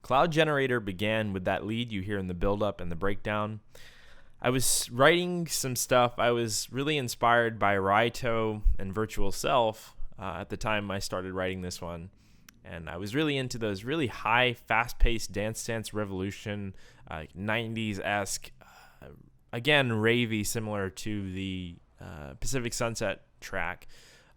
Cloud Generator began with that lead you hear in the build-up and the breakdown. I was writing some stuff. I was really inspired by Raito and Virtual Self at the time I started writing this one. And I was really into those really high, fast-paced Dance Revolution, 90s-esque, again, ravey, similar to the Pacific Sunset track.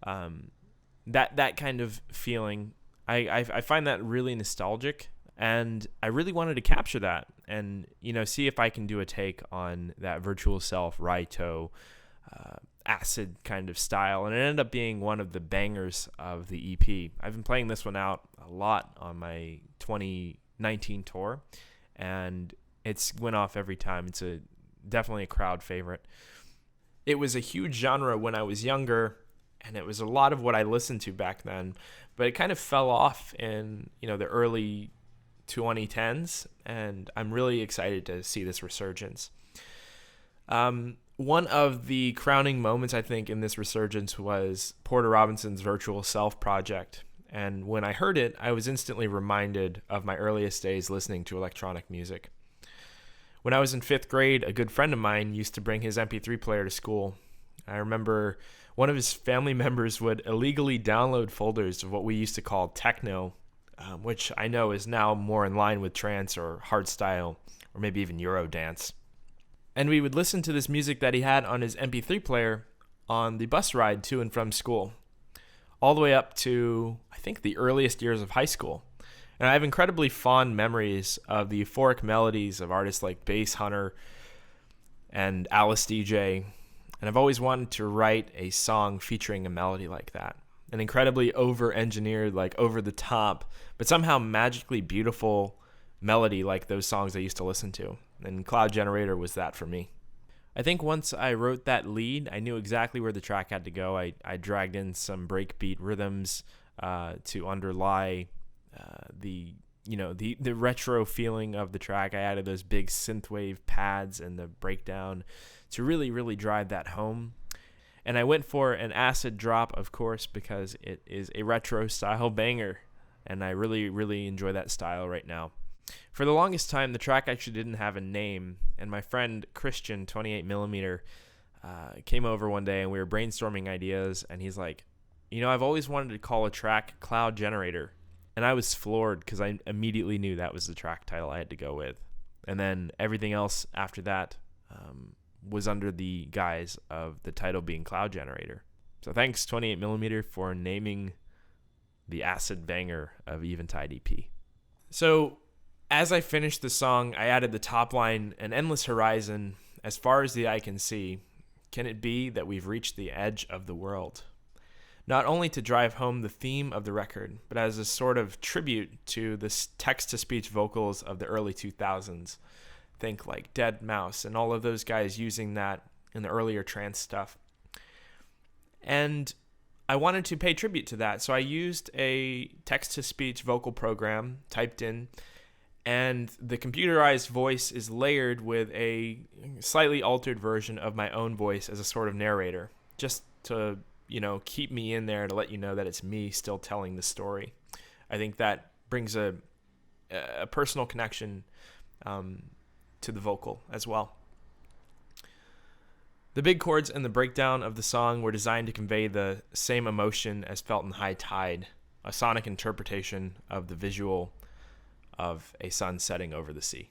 That kind of feeling, I find that really nostalgic, and I really wanted to capture that and, see if I can do a take on that Virtual Self, Raito, acid kind of style, and it ended up being one of the bangers of the EP. I've been playing this one out a lot on my 2019 tour, and it's went off every time. It's definitely a crowd favorite. It was a huge genre when I was younger, and it was a lot of what I listened to back then, but it kind of fell off in the early 2010s, and I'm really excited to see this resurgence. One of the crowning moments, I think, in this resurgence was Porter Robinson's Virtual Self project. And when I heard it, I was instantly reminded of my earliest days listening to electronic music. When I was in 5th grade, a good friend of mine used to bring his MP3 player to school. I remember one of his family members would illegally download folders of what we used to call techno, which I know is now more in line with trance or hardstyle, or maybe even Eurodance. And we would listen to this music that he had on his MP3 player on the bus ride to and from school, all the way up to, I think, the earliest years of high school. And I have incredibly fond memories of the euphoric melodies of artists like Bass Hunter and Alice DJ. And I've always wanted to write a song featuring a melody like that. An incredibly over-engineered, like over-the-top, but somehow magically beautiful melody like those songs I used to listen to. And Cloud Generator was that for me. I think once I wrote that lead, I knew exactly where the track had to go. I dragged in some breakbeat rhythms to underlie the retro feeling of the track. I added those big synthwave pads and the breakdown to really, really drive that home. And I went for an acid drop, of course, because it is a retro style banger. And I really, really enjoy that style right now. For the longest time, the track actually didn't have a name, and my friend Christian, 28mm, came over one day, and we were brainstorming ideas, and he's like, I've always wanted to call a track Cloud Generator, and I was floored because I immediately knew that was the track title I had to go with, and then everything else after that was under the guise of the title being Cloud Generator. So thanks, 28mm, for naming the acid banger of Eventide EP. So as I finished the song, I added the top line, an endless horizon, as far as the eye can see. Can it be that we've reached the edge of the world? Not only to drive home the theme of the record, but as a sort of tribute to the text-to-speech vocals of the early 2000s. Think like Dead Mouse and all of those guys using that in the earlier trance stuff. And I wanted to pay tribute to that, so I used a text-to-speech vocal program, typed in, and the computerized voice is layered with a slightly altered version of my own voice as a sort of narrator, just to, keep me in there, to let you know that it's me still telling the story. I think that brings a personal connection to the vocal as well. The big chords and the breakdown of the song were designed to convey the same emotion as felt in High Tide, a sonic interpretation of the visual of a sun setting over the sea.